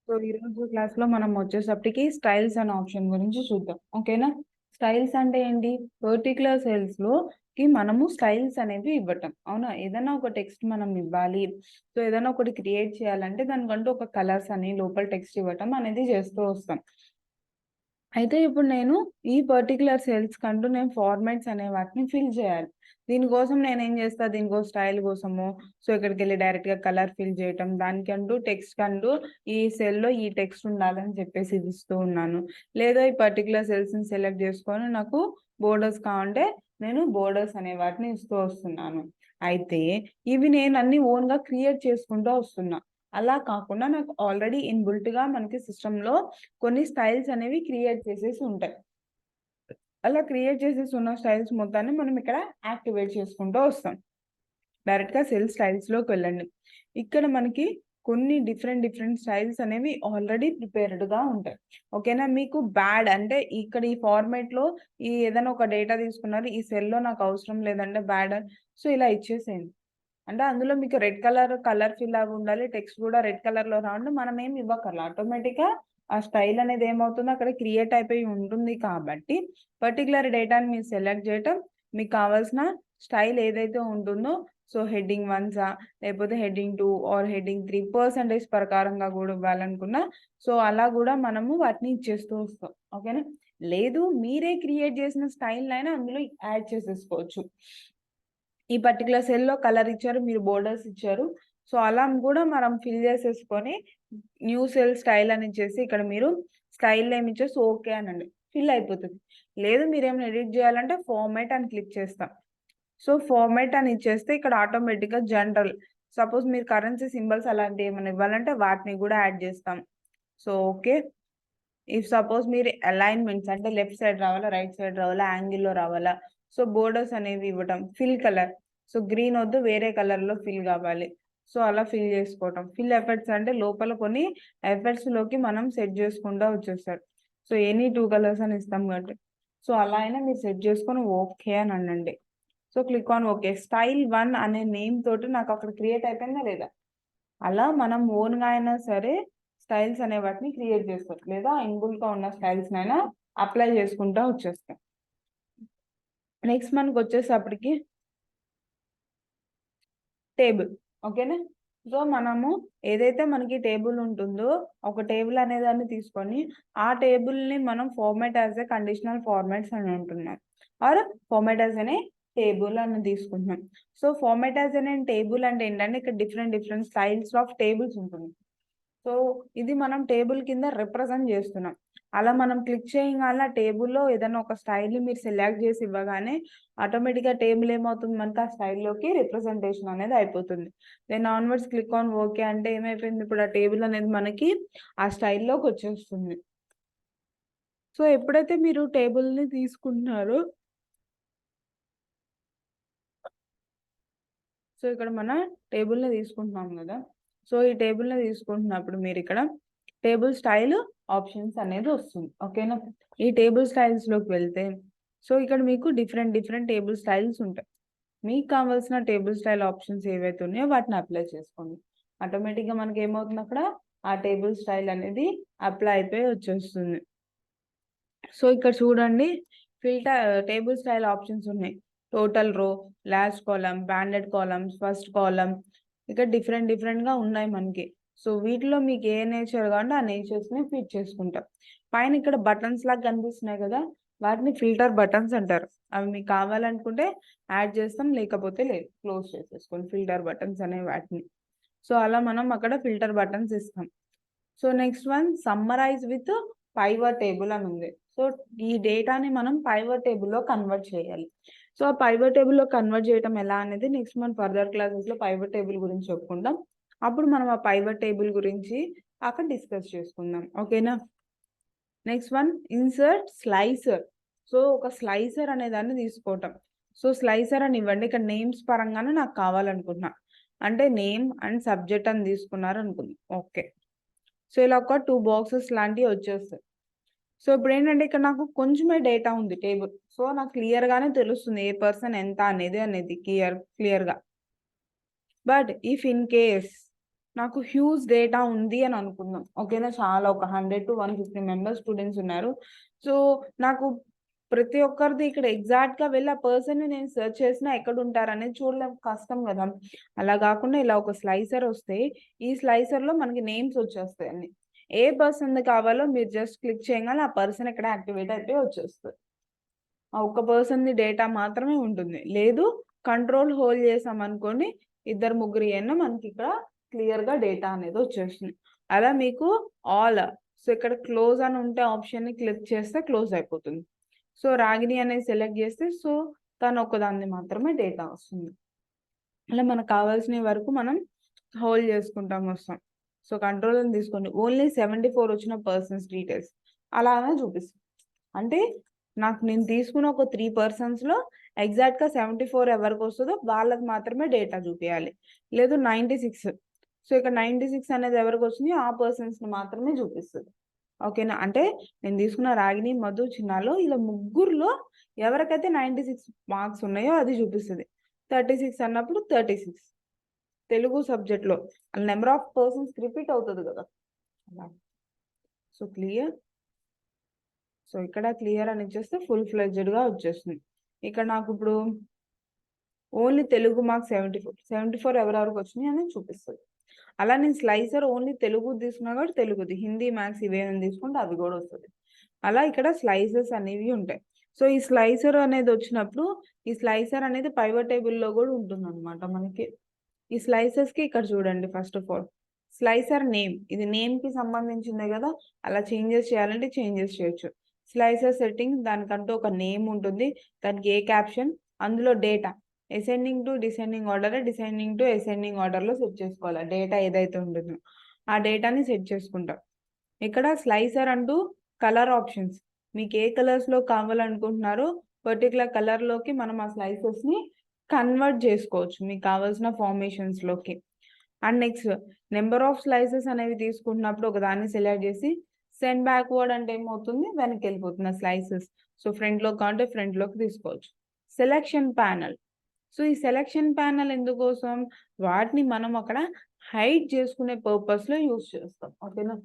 So ఈరోజు క్లాస్లో మనం వచ్చేసప్పటికి స్టైల్స్ అనే ఆప్షన్ గురించి చూద్దాం. ఓకేనా? స్టైల్స్ అంటే ఏంటి? పర్టికులర్ సెల్స్లోకి మనము స్టైల్స్ అనేవి ఇవ్వటం. అవునా? ఏదైనా ఒక టెక్స్ట్ మనం ఇవ్వాలి, సో ఏదైనా ఒకటి క్రియేట్ చేయాలంటే దానికంటూ ఒక కలర్స్ అని లోపల టెక్స్ట్ ఇవ్వటం అనేది చేస్తూ వస్తాం. అయితే ఇప్పుడు నేను ఈ పర్టిక్యులర్ సెల్స్ కంటూ నేను ఫార్మాట్స్ అనే వాటిని ఫిల్ చేయాలి. దీనికోసం నేనేం చేస్తా, దీనికోసం స్టైల్ కోసము సో ఇక్కడికెళ్ళి డైరెక్ట్‌గా కలర్ ఫిల్ చేయటం, దానికంటూ టెక్స్ట్ కంటూ ఈ సెల్‌లో ఈ టెక్స్ట్ ఉండాలని చెప్పేసి ఇది ఇస్తూ ఉన్నాను. లేదా ఈ పర్టిక్యులర్ సెల్స్‌ని సెలెక్ట్ చేసుకొని నాకు బోర్డర్స్ కావాలంటే నేను బోర్డర్స్ అనే వాటిని ఇస్తూ వస్తున్నాను. అయితే ఇవి నేను అన్నీ ఓన్‌గా క్రియేట్ చేసుకుంటూ వస్తున్నా. అలా కాకుండా నాకు ఆల్రెడీ ఇన్‌బిల్ట్‌గా మనకి సిస్టమ్‌లో కొన్ని స్టైల్స్ అనేవి క్రియేట్ చేసేసి ఉంటాయి. అలా క్రియేట్ చేసేసి ఉన్న స్టైల్స్ మొత్తాన్ని మనం ఇక్కడ యాక్టివేట్ చేసుకుంటూ వస్తాం. డైరెక్ట్‌గా సెల్ స్టైల్స్‌లోకి వెళ్ళండి. ఇక్కడ మనకి కొన్ని డిఫరెంట్ స్టైల్స్ అనేవి ఆల్రెడీ ప్రిపేర్డ్‌గా ఉంటాయి. ఓకేనా? మీకు బ్యాడ్ అంటే ఇక్కడ ఈ ఫార్మాట్‌లో ఈ ఏదైనా ఒక డేటా తీసుకున్నారు. ఈ సెల్‌లో నాకు అవసరం లేదంటే బ్యాడ్ సో ఇలా ఇచ్చేసేయండి. అంటే అందులో మీకు రెడ్ కలర్ ఫిల్ అవి ఉండాలి. టెక్స్ట్ కూడా రెడ్ కలర్‌లో రావాలి. మనం ఏమి ఇవ్వక్కర్లా. ఆటోమేటిక్‌గా ఆ స్టైల్ అనేది ఏమవుతుందో అక్కడ క్రియేట్ అయిపోయి ఉంటుంది కాబట్టి, పర్టిక్యులర్ డేటాని మీరు సెలెక్ట్ చేయటం, మీకు కావాల్సిన స్టైల్ ఏదైతే ఉంటుందో సో హెడ్డింగ్ 1సా లేకపోతే హెడ్డింగ్ 2 ఆర్ హెడ్డింగ్ 3 పర్సెంటేజ్ ప్రకారంగా కూడా ఇవ్వాలనుకున్నా సో అలా కూడా మనము వాటిని ఇచ్చేస్తూ వస్తాం. ఓకేనా? లేదు మీరే క్రియేట్ చేసిన స్టైల్‌నైనా అందులో యాడ్ చేసేసుకోవచ్చు. ఈ పర్టిక్యులర్ సెల్‌లో కలర్ ఇచ్చారు. మీరు బోర్డర్స్ ఇచ్చారు. సో, అలా కూడా మనం ఫిల్ చేసేసుకొని న్యూ సెల్ స్టైల్ అని ఇచ్చేసి ఇక్కడ మీరు స్టైల్ నేమ్ ఇచ్చేసి ఓకే అనండి. ఫిల్ అయిపోతది. లేదు మీరేమైనా ఎడిట్ చేయాలంటే ఫార్మాట్ అని క్లిక్ చేస్తాం. సో, ఫార్మాట్ అని ఇచ్చేస్తే ఇక్కడ ఆటోమేటిక్‌గా జనరల్ సపోజ్ మీరు కరెన్సీ సింబల్స్ అలాంటివి ఏమైనా ఇవ్వాలంటే వాటిని కూడా యాడ్ చేస్తాం. So, okay. ఇఫ్ సపోజ్ మీరు అలైన్‌మెంట్స్ అంటే లెఫ్ట్ సైడ్ రావాలా, రైట్ సైడ్ రావాలా, యాంగిల్‌లో రావాలా, సో బోర్డర్స్ అనేవి ఇవ్వటం. Fill colour. సో గ్రీన్ వద్దు వేరే కలర్‌లో ఫిల్ కావాలి. సో అలా ఫిల్ చేసుకోవటం. ఫిల్ ఎఫెక్ట్స్ అంటే లోపల కొన్ని ఎఫెక్ట్స్‌లోకి మనం సెట్ చేసుకుంటా వచ్చేస్తారు. సో ఎనీ 2 కలర్స్ అని ఇస్తాం కాబట్టి. సో అలా అయినా మీరు సెట్ చేసుకొని ఓకే అని అనండి. So click on okay. Style 1 అనే నేమ్ తోటి నాకు అక్కడ క్రియేట్ అయిపోయిందా లేదా? అలా మనం ఓన్‌గా అయినా సరే స్టైల్స్ అనే వాటిని క్రియేట్ చేసుకోవచ్చు. లేదా ఇన్‌బుల్ట్‌గా ఉన్న స్టైల్స్‌నైనా అప్లై చేసుకుంటా వచ్చేస్తాం. నెక్స్ట్ మనకొచ్చేసప్పటికి టేబుల్. ఓకేనా? సో, మనము ఏదైతే మనకి టేబుల్ ఉంటుందో, ఒక టేబుల్ అనేదాన్ని తీసుకొని, ఆ టేబుల్‌ని మనం format as a conditional formats అని అంటున్నాం. Or format as an a table అని తీసుకుంటున్నాం. So, format as an a table అంటే ఏంటంటే, ఇక్కడ డిఫరెంట్ స్టైల్స్ ఆఫ్ టేబుల్స్ ఉంటుంది. సో, ఇది మనం టేబుల్ కింద రిప్రజెంట్ చేస్తున్నాం. అలా మనం క్లిక్ చేయంగానే టేబుల్‌లో ఏదైనా ఒక స్టైల్‌ని మీరు సెలెక్ట్ చేసి ఇవ్వగానే ఆటోమేటిక్‌గా టేబుల్ ఏమవుతుంది మనకి ఆ స్టైల్‌లోకి రిప్రజెంటేషన్ అనేది అయిపోతుంది. Then onwards click on okay అంటే ఏమైపోయింది ఇప్పుడు ఆ టేబుల్ అనేది మనకి ఆ స్టైల్‌లోకి వచ్చేస్తుంది. సో, ఎప్పుడైతే మీరు టేబుల్‌ని తీసుకుంటున్నారో సో, ఇక్కడ మన టేబుల్‌ని తీసుకుంటున్నాం గదా! సో, ఈ టేబుల్‌ని తీసుకుంటున్నప్పుడు మీరిక్కడ టేబుల్ స్టైల్ ఆప్షన్స్ అనేది వస్తుంది. ఓకేనా? ఈ టేబుల్ స్టైల్స్‌లోకి వెళ్తే సో, ఇక్కడ మీకు డిఫరెంట్ టేబుల్ స్టైల్స్ ఉంటాయి. మీకు కావాల్సిన టేబుల్ స్టైల్ ఆప్షన్స్ ఏవైతే ఉన్నాయో వాటిని అప్లై చేసుకోండి. ఆటోమేటిక్‌గా మనకేమవుతుంది అక్కడ ఆ టేబుల్ స్టైల్ అనేది అప్లై అయిపోయి వచ్చేస్తుంది. సో, ఇక్కడ చూడండి టేబుల్ స్టైల్ ఆప్షన్స్ ఉన్నాయి. టోటల్ రో, last column, branded columns, first column ఇక డిఫరెంట్‌గా ఉన్నాయి మనకి. సో, వీటిలో మీకు ఏ నేచర్ కావాలంటే ఆ నేచర్స్‌ని ఫిట్ చేసుకుంటాం. పైన ఇక్కడ బటన్స్ లాగా కనిపిస్తున్నాయి కదా! వాటిని ఫిల్టర్ బటన్స్ అంటారు. అవి మీకు కావాలనుకుంటే యాడ్ చేస్తాం. లేకపోతే లేదు. క్లోజ్ చేసేసుకోండి ఫిల్టర్ బటన్స్ అనే వాటిని. సో, అలా మనం అక్కడ ఫిల్టర్ బటన్స్ ఇస్తాం. So, next one summarise with pivot table అని ఉంది. సో, ఈ డేటాని మనం పైవట్ టేబుల్‌లో కన్వర్ట్ చేయాలి. సో, ఆ పైవట్ టేబుల్‌లో కన్వర్ట్ చేయటం ఎలా అనేది నెక్స్ట్ మనం ఫర్దర్ క్లాసెస్‌లో పైవట్ టేబుల్ గురించి చెప్పుకుందాం. అప్పుడు మనం ఆ పైవట్ టేబుల్ గురించి అక్కడ డిస్కస్ చేసుకుందాం. ఓకేనా? Next one insert slicer. So, ఒక స్లైసర్ అనే దాన్ని తీసుకోవటం. సో, స్లైసర్ అని ఇవ్వండి. ఇక్కడ నేమ్స్ పరంగానే నాకు కావాలనుకుంటున్నా. అంటే నేమ్ అండ్ సబ్జెక్ట్ అని తీసుకున్నారనుకుందాం. ఓకే. సో, ఇలా ఒక 2 బాక్సెస్ లాంటివి వచ్చేస్తాయి. సో, ఇప్పుడేంటంటే ఇక్కడ నాకు కొంచెమే డేటా ఉంది టేబుల్. సో, నాకు క్లియర్‌గానే తెలుస్తుంది ఏ పర్సన్ ఎంత అనేది క్లియర్‌గా. బట్ ఇఫ్ ఇన్ కేస్ నాకు హ్యూజ్ డేటా ఉంది అని అనుకుందాం. ఓకేనా? చాలా ఒక 100 to 150 మెంబర్స్ స్టూడెంట్స్ ఉన్నారు. సో, నాకు ప్రతి ఒక్కరిది ఇక్కడ ఎగ్జాక్ట్‌గా వెళ్ళి ఆ పర్సన్‌ని నేను సెర్చ్ చేసినా ఎక్కడుంటారనేది చూడలేం, కష్టం గదా! అలా గాకుండా ఇలా ఒక స్లైసర్ వస్తే, ఈ స్లైసర్‌లో మనకి నేమ్స్ వచ్చేస్తాయి అన్ని. ఏ పర్సన్‌ది కావాలో మీరు జస్ట్ క్లిక్ చేయంగానే ఆ పర్సన్ ఇక్కడ యాక్టివేట్ అయిపోయి వచ్చేస్తది. ఆ ఒక్క పర్సన్‌ది డేటా మాత్రమే ఉంటుంది. లేదు, కంట్రోల్ హోల్డ్ చేశామనుకోండి, ఇద్దరు ముగ్గురియన్నా మనకిక్కడ క్లియర్‌గా డేటా అనేది వచ్చేస్తుంది. అలా మీకు ఆల్ సో, ఇక్కడ క్లోజ్ అని ఉంటే ఆప్షన్‌ని క్లిక్ చేస్తే క్లోజ్ అయిపోతుంది. సో, రాగిణి అనేది సెలెక్ట్ చేస్తే సో, తను ఒక్కదానిది మాత్రమే డేటా వస్తుంది. అలా మనకు కావాల్సినవి వరకు మనం హోల్డ్ చేసుకుంటాం వస్తాం. సో, కంట్రోల్‌ని తీసుకోండి. ఓన్లీ 74 వచ్చిన పర్సన్స్ డీటెయిల్స్ అలానే చూపిస్తుంది. అంటే నేను తీసుకున్న ఒక 3 పర్సన్స్‌లో ఎగ్జాక్ట్‌గా 74 ఎవరికొస్తదో వాళ్ళకి మాత్రమే డేటా చూపియాలి. లేదు 96 సో, ఇక్కడ 96 అనేది ఎవరికొచ్చిందో ఆ పర్సన్స్‌ని మాత్రమే చూపిస్తది. ఓకేనా? అంటే నేను తీసుకున్న రాగిణి, మధు, చిన్నాలో ఇలా ముగ్గురిలో ఎవరికైతే 96 మార్క్స్ ఉన్నాయో అది చూపిస్తది. 36 అన్నప్పుడు 36 తెలుగు సబ్జెక్ట్‌లో నంబర్ ఆఫ్ పర్సన్స్ రిపీట్ అవుతది గదా! అలా. So, clear? సో, ఇక్కడ క్లియర్ అని ఇచ్చేస్తే ఫుల్ ఫ్లెడ్జెడ్‌గా వచ్చేస్తుంది. ఇక్కడ నాకిప్పుడు ఓన్లీ తెలుగు మార్క్స్ 74. 74 ఎవరెవరికొచ్చినాయి అనేది చూపిస్తది. అలా నేను స్లైసర్ ఓన్లీ తెలుగుది తీసుకున్నా కాబట్టి తెలుగుది, హిందీ, మ్యాథ్స్ ఇవేమైనా తీసుకుంటే అవి గూడా వస్తది. అలా ఇక్కడ స్లైసెస్ అనేవి ఉంటాయి. సో, ఈ స్లైసర్ అనేది వచ్చినప్పుడు, ఈ స్లైసర్ అనేది పైవట్ టేబుల్‌లో గూడా ఉంటుందన్నమాట మనకి. ఈ స్లైసెస్‌కి ఇక్కడ చూడండి first of all. Slicer name. ఇది నేమ్‌కి సంబంధించిందే గదా! అలా చేంజెస్ చేయాలంటే చేంజెస్ చేయొచ్చు. స్లైసర్ సెట్టింగ్స్ దానికంటూ ఒక నేమ్ ఉంటుంది. దానికి ఏ క్యాప్షన్, అందులో data. Ascending to descending order, descending to ascending ఆర్డర్‌లో సెట్ చేసుకోవాలి. డేటా ఏదైతే ఉంటుందో, ఆ డేటాని సెట్ చేసుకుంటాం. ఇక్కడ స్లైసర్ అంటూ కలర్ ఆప్షన్స్. మీకు ఏ కలర్స్‌లో కావాలనుకుంటున్నారో పర్టిక్యులర్ కలర్‌లోకి మనం ఆ స్లైసెస్‌ని కన్వర్ట్ చేసుకోవచ్చు మీకు కావాల్సిన ఫార్మేషన్స్‌లోకి. And next number of slices అనేవి తీసుకుంటున్నప్పుడు ఒకదాన్ని సెలెక్ట్ చేసి సెండ్ బ్యాక్‌వర్డ్ అంటే ఏమవుతుంది? వెనక్కెళ్ళిపోతుంది ఆ స్లైసెస్. సో, ఫ్రంట్‌లోకి కావాలంటే ఫ్రంట్‌లోకి తీసుకోవచ్చు. Selection panel. సో, ఈ సెలక్షన్ ప్యానెల్ ఎందుకోసం? వాటిని మనం అక్కడ హైడ్ చేసుకునే పర్పస్‌లో యూజ్ చేస్తాం. ఓకేనా?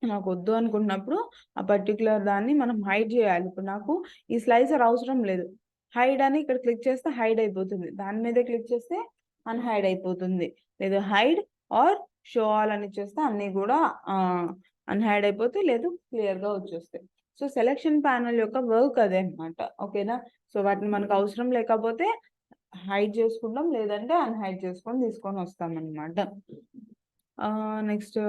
నాకొద్దు అనుకున్నప్పుడు ఆ పర్టిక్యులర్ దాన్ని మనం హైడ్ జేయాలి. ఇప్పుడు నాకు ఈ స్లైసర్ అవసరం లేదు. హైడ్ అని ఇక్కడ క్లిక్ చేస్తే హైడ్ అయిపోతుంది. దాని మీదే క్లిక్ చేస్తే అన్‌హైడ్ అయిపోతుంది. లేదు హైడ్ ఆర్ షో ఆల్ అని ఇచ్చేస్తే అన్నీ గూడా అన్‌హైడ్ అయిపోతాయి. లేదు క్లియర్‌గా వచ్చేస్తాయి. సో, సెలక్షన్ ప్యానెల్ యొక్క వర్క్ అదే అన్నమాట. ఓకేనా? సో, వాటిని మనకు అవసరం లేకపోతే హైడ్ చేసుకుంటాం. లేదంటే అన్‌హైడ్ చేసుకొని తీసుకొనొస్తామన్నమాట. Next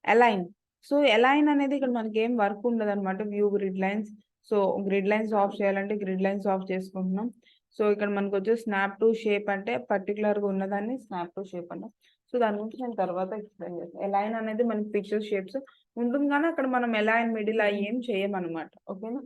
align. సో, అలైన్ అనేది ఇక్కడ మనకేం వర్క్ ఉండదనమాట. View grid lines. So, grid lines off చేయాలంటే గ్రిడ్ లైన్స్ ఆఫ్ చేసుకుంటున్నాం. సో, ఇక్కడ మనకొచ్చేసి స్నాప్ టు షేప్ అంటే పర్టిక్యులర్‌గా ఉన్నదాన్ని స్నాప్ టు షేప్ అంటాం. సో, దాని గురించి నేను తర్వాత ఎక్స్‌ప్లెయిన్ చేస్తాను. అలైన్ అనేది మనకి పిక్చర్ షేప్స్ ఉంటుంది గానీ, అక్కడ మనం అలైన్, మిడిల్ అయి ఏం చేయమనమాట. ఓకేనా?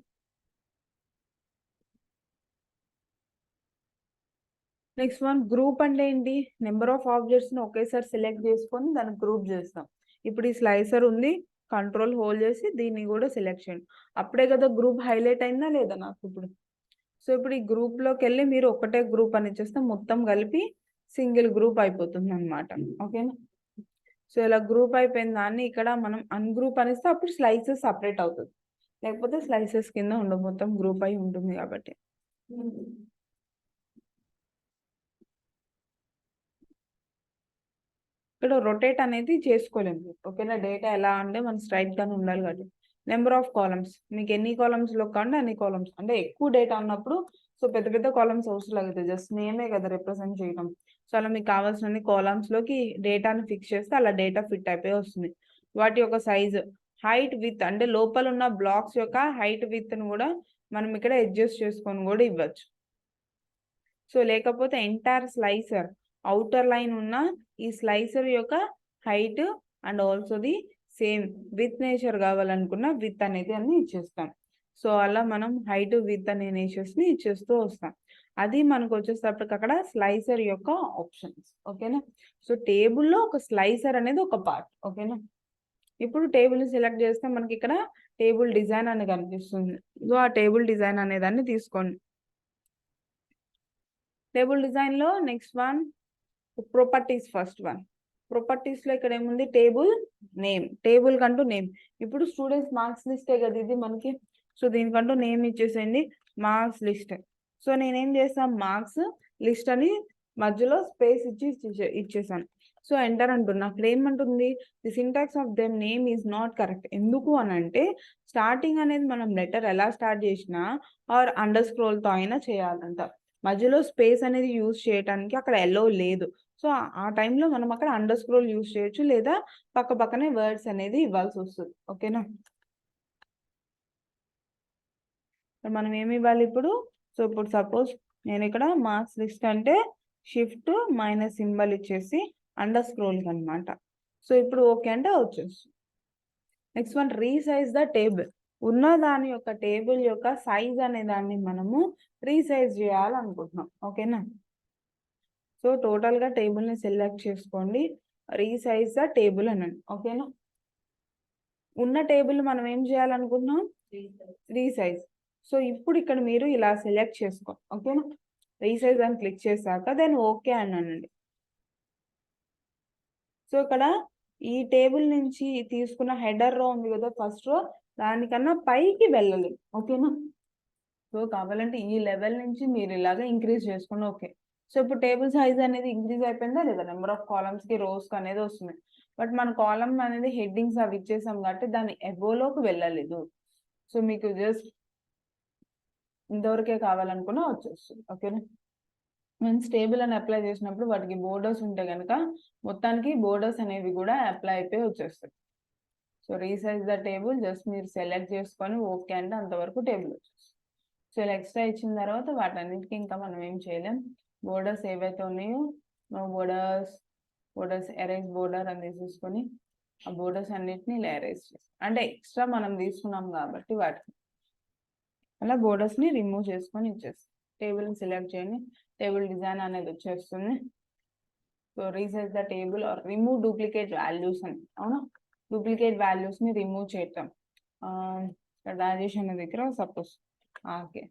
నెక్స్ట్ వన్ గ్రూప్ అంటే ఏంటి? నంబర్ ఆఫ్ ఆబ్జెక్ట్స్‌ని ఒకేసారి సెలెక్ట్ చేసుకొని దాన్ని గ్రూప్ చేస్తాం. ఇప్పుడు ఈ స్లైసర్ ఉంది. కంట్రోల్ హోల్డ్ చేసి దీన్ని కూడా సెలెక్ట్ చేయండి. అప్పుడే కదా గ్రూప్ హైలైట్ అయిందా లేదా నాకిప్పుడు? సో, ఇప్పుడు ఈ గ్రూప్‌లోకెళ్ళి మీరు ఒకటే గ్రూప్ అని ఇచ్చేస్తే మొత్తం కలిపి సింగిల్ గ్రూప్ అయిపోతుందనమాట. ఓకేనా? సో, ఇలా గ్రూప్ అయిపోయిన దాన్ని ఇక్కడ మనం అన్‌గ్రూప్ అనిస్తే అప్పుడు స్లైసెస్ సెపరేట్ అవుతది. లేకపోతే స్లైసెస్ కింద ఉండవు. మొత్తం గ్రూప్ అయి ఉంటుంది కాబట్టి. ఇక్కడ రొటేట్ అనేది చేసుకోలేము. ఓకేనా? డేటా ఎలా అంటే మనం స్ట్రెయిట్‌గానే ఉండాలి కాబట్టి. Number of columns. మీకు ఎన్ని కాలమ్స్‌లో కావాలంటే అన్ని కాలమ్స్. అంటే ఎక్కువ డేటా ఉన్నప్పుడు సో, పెద్ద పెద్ద కాలమ్స్ అవసరం లేదు. జస్ట్ నేమే కదా రిప్రజెంట్ చేయడం. సో, అలా మీకు కావాల్సినన్ని కాలమ్స్‌లోకి డేటాని ఫిక్స్ చేస్తే అలా డేటా ఫిట్ అయిపోయి వస్తుంది. వాటి యొక్క సైజు, హైట్, విడ్త్ అంటే లోపల ఉన్న బ్లాక్స్ యొక్క హైట్, విడ్త్‌ని కూడా మనం ఇక్కడ అడ్జస్ట్ చేసుకొని కూడా ఇవ్వచ్చు. సో, లేకపోతే ఎంటైర్ స్లైసర్ ఔటర్ లైన్ ఉన్న ఈ స్లైసర్ యొక్క height and also the same with nature కావాలనుకున్న విత్ అనేది అన్ని ఇచ్చేస్తాం. సో, అలా మనం హైట్, విత్ అనే నేచర్స్‌ని ఇచ్చేస్తూ వస్తాం. అది మనకొచ్చేటప్పటికి అక్కడ స్లైసర్ యొక్క ఆప్షన్స్. ఓకేనా? సో, టేబుల్‌లో ఒక స్లైసర్ అనేది ఒక పార్ట్. ఓకేనా? ఇప్పుడు టేబుల్‌ని సెలెక్ట్ చేస్తే మనకిక్కడ టేబుల్ డిజైన్ అని కనిపిస్తుంది. సో, ఆ టేబుల్ డిజైన్ అనేదాన్ని తీసుకోండి. టేబుల్ డిజైన్‌లో next one properties first one. Properties లో ఇక్కడ ఏముంది, టేబుల్ నేమ్, టేబుల్ కంటూ నేమ్. ఇప్పుడు స్టూడెంట్స్ మార్క్స్ లిస్టే కదా ఇది మనకి. సో దీనికంటూ నేమ్ ఇచ్చేసేయండి, మార్క్స్ లిస్ట్. సో నేనేం చేస్తాను, మార్క్స్ లిస్ట్ అని మధ్యలో స్పేస్ ఇచ్చేసాను. సో ఎంటర్ అంటున్నా. అక్కడ ఏమంటుంది, the syntax of them name is not correct. ఎందుకు అని అంటే స్టార్టింగ్ అనేది మనం లెటర్ ఎలా స్టార్ట్ చేసినా ఆర్ అండర్ స్క్రోల్తో అయినా చేయాలంట. మధ్యలో స్పేస్ అనేది యూజ్ చేయడానికి అక్కడ ఎల్లో లేదు. సో ఆ టైంలో మనం అక్కడ అండర్ స్క్రోల్ యూజ్ చేయొచ్చు, లేదా పక్క పక్కనే వర్డ్స్ అనేది ఇవ్వాల్సి వస్తుంది. ఓకేనా, మనం ఏమి ఇవ్వాలి ఇప్పుడు. సో ఇప్పుడు సపోజ్ నేను ఇక్కడ మార్క్స్ లిస్ట్ అంటే షిఫ్ట్ మైనస్ సింబల్ ఇచ్చేసి అండర్ స్క్రోల్ అనమాట. సో ఇప్పుడు ఓకే అంటే వచ్చేస్తుంది. Next one, resize the table. ఉన్న దాని యొక్క టేబుల్ యొక్క సైజ్ అనే దాన్ని మనము రీసైజ్ చేయాలనుకుంటున్నాం. ఓకేనా, సో టోటల్గా టేబుల్ని సెలెక్ట్ చేసుకోండి, రీసైజ్ ద టేబుల్ అనండి. ఓకేనా, ఉన్న టేబుల్ మనం ఏం చేయాలనుకుంటున్నాం, రీసైజ్. సో ఇప్పుడు ఇక్కడ మీరు ఇలా సెలెక్ట్ చేసుకో. ఓకేనా, రీసైజ్ అని క్లిక్ చేశాక దెన్ ఓకే అనండి. సో ఇక్కడ ఈ టేబుల్ నుంచి తీసుకున్న హెడర్ రో ఉంది కదా, ఫస్ట్ రో, దానికన్నా పైకి వెళ్ళాలి. ఓకేనా, సో కావాలంటే ఈ లెవెల్ నుంచి మీరు ఇలాగ ఇంక్రీజ్ చేసుకోండి. ఓకే, సో ఇప్పుడు టేబుల్ సైజ్ అనేది ఇంక్రీజ్ అయిపోయిందా లేదా, నెంబర్ ఆఫ్ కాలమ్స్ కి రోస్ కి అనేది వస్తుంది. బట్ మన కాలమ్ అనేది హెడ్డింగ్స్ అవి ఇచ్చేసాం కాబట్టి దాని ఎబోలోకి వెళ్ళలేదు. సో మీకు జస్ట్ ఇంతవరకే కావాలనుకున్నా వచ్చేస్తుంది. ఓకేనా, మీన్స్ టేబుల్ అని అప్లై చేసినప్పుడు వాటికి బోర్డర్స్ ఉంటే కనుక మొత్తానికి బోర్డర్స్ అనేవి కూడా అప్లై అయిపోయి వచ్చేస్తాయి. So resize the table just మీరు సెలెక్ట్ చేసుకొని ఓకే అంటే అంతవరకు టేబుల్ వచ్చేస్తుంది. సో ఇలా ఎక్స్ట్రా ఇచ్చిన తర్వాత వాటన్నిటికీ ఇంకా మనం ఏం చేయలేం. బోర్డర్స్ ఏవైతే ఉన్నాయో నో బోర్డర్స్ ఎరేజ్ బోర్డర్ అని తీసేసుకొని ఆ బోర్డర్స్ అన్నిటిని ఇలా ఎరేజ్ చేస్తాం. అంటే ఎక్స్ట్రా మనం తీసుకున్నాం కాబట్టి వాటికి అలా బోర్డర్స్ని రిమూవ్ చేసుకొని ఇచ్చేస్తాం. టేబుల్ని సెలెక్ట్ చేయండి, టేబుల్ డిజైన్ అనేది వచ్చేస్తుంది. So resize the table or remove duplicate values అని. అవునా, డూప్లికేట్ వాల్యూస్ని రిమూవ్ చేయటం. రాజేష్ అనే దగ్గర సపోజ్ ఆర్కే.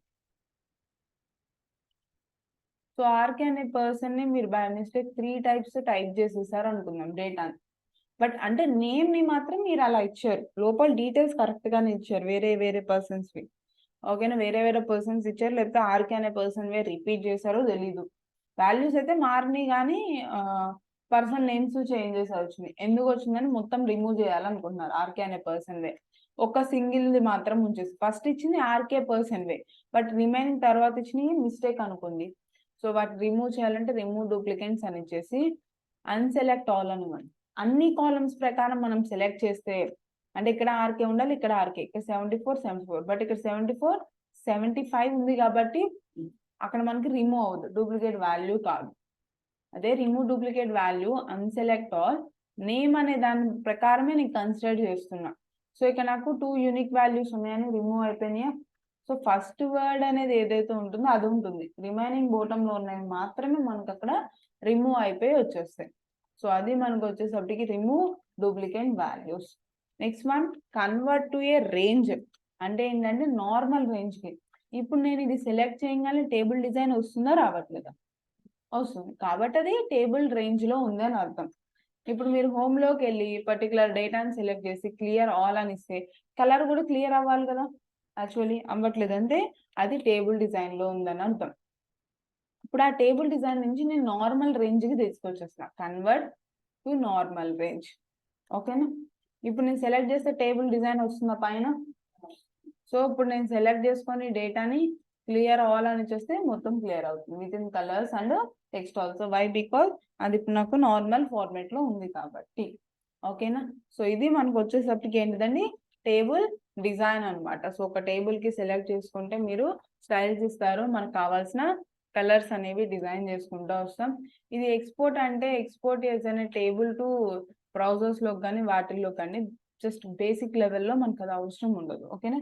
సో ఆర్కే అనే పర్సన్ని మీరు బై మిస్టేక్ 3 టైప్స్ టైప్ చేసేసారు అనుకుందాం డేటాని. బట్ అంటే నేమ్ని మాత్రం మీరు అలా ఇచ్చారు, లోపల డీటెయిల్స్ కరెక్ట్గానే ఇచ్చారు, వేరే వేరే పర్సన్స్వి. ఓకేనా, వేరే వేరే పర్సన్స్ ఇచ్చారు, లేకపోతే ఆర్కే అనే పర్సన్ వే రిపీట్ చేశారో తెలీదు. వాల్యూస్ అయితే మారినాయి కానీ పర్సన్ నేమ్స్ చేంజెస్ వచ్చినాయి. ఎందుకు వచ్చిందని మొత్తం రిమూవ్ చేయాలనుకుంటున్నారు ఆర్కే అనే పర్సన్ వే. ఒక సింగిల్ది మాత్రం ఉంచేసి ఫస్ట్ ఇచ్చింది ఆర్కే పర్సన్ వే, బట్ రిమైనింగ్ తర్వాత ఇచ్చినవి మిస్టేక్ అనుకుంది. సో వాటి రిమూవ్ చేయాలంటే రిమూవ్ డూప్లికేట్స్ అని ఇచ్చేసి అన్సెలెక్ట్ ఆల్ అనమాట. అన్ని కాలమ్స్ ప్రకారం మనం సెలెక్ట్ చేస్తే అంటే ఇక్కడ ఆర్కే ఉండాలి, ఇక్కడ ఆర్కే, ఇక్కడ 74 బట్ ఇక్కడ 75 ఉంది కాబట్టి అక్కడ మనకి రిమూవ్ అవ్వదు, డూప్లికేట్ వాల్యూ కాదు. అదే remove duplicate value unselect all name అనే దాని ప్రకారమే నేను కన్సిడర్ చేస్తున్నా. సో ఇక్కడ నాకు 2 యూనిక్ వాల్యూస్ ఉన్నాయని రిమూవ్ అయిపోయినాయా. సో ఫస్ట్ వర్డ్ అనేది ఏదైతే ఉంటుందో అది ఉంటుంది, రిమైనింగ్ బోటంలో ఉన్నవి మాత్రమే మనకు అక్కడ రిమూవ్ అయిపోయి వచ్చేస్తాయి. సో అది మనకు వచ్చేసరికి remove duplicate values. Next one, convert to A range. అంటే ఏంటంటే నార్మల్ రేంజ్కి. ఇప్పుడు నేను ఇది సెలెక్ట్ చేయగానే టేబుల్ డిజైన్ వస్తుందా రావట్లేదా, వస్తుంది, కాబట్టి అది టేబుల్ రేంజ్లో ఉంది అని అర్థం. ఇప్పుడు మీరు హోమ్లోకి వెళ్ళి పర్టికులర్ డేటాని సెలెక్ట్ చేసి క్లియర్ ఆల్ అని ఇస్తే కలర్ కూడా క్లియర్ అవ్వాలి కదా, యాక్చువల్లీ అవ్వట్లేదు, అంటే అది టేబుల్ డిజైన్లో ఉందని అర్థం. ఇప్పుడు ఆ టేబుల్ డిజైన్ నుంచి నేను నార్మల్ రేంజ్కి తీసుకొచ్చేస్తా, కన్వర్ట్ టు నార్మల్ రేంజ్. ఓకేనా, ఇప్పుడు నేను సెలెక్ట్ చేస్తే టేబుల్ డిజైన్ వస్తుందా పైన. సో ఇప్పుడు నేను సెలెక్ట్ చేసుకొని డేటాని క్లియర్ ఆల్ అని చేస్తే మొత్తం క్లియర్ అవుతుంది with in colours and text also. Why, because అది ఇప్పుడు నాకు నార్మల్ ఫార్మేట్ లో ఉంది కాబట్టి. ఓకేనా, సో ఇది మనకు వచ్చేసరికి ఏంటిదండి, టేబుల్ డిజైన్ అనమాట. సో ఒక టేబుల్ కి సెలెక్ట్ చేసుకుంటే మీరు స్టైల్స్ ఇస్తారు, మనకు కావాల్సిన కలర్స్ అనేవి డిజైన్ చేసుకుంటూ వస్తాం. ఇది ఎక్స్పోర్ట్ అంటే ఎక్స్పోర్ట్ చేసిన టేబుల్ టు బ్రౌజర్స్ లో కానీ వాటిల్లో కానీ జస్ట్ బేసిక్ లెవెల్లో మనకు అది అవసరం ఉండదు. ఓకేనా,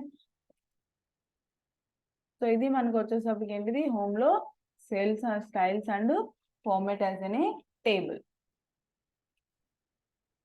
సో ఇది మనకు వచ్చేసరికి ఏంటిది, హోమ్ లో sales styles and format as a table.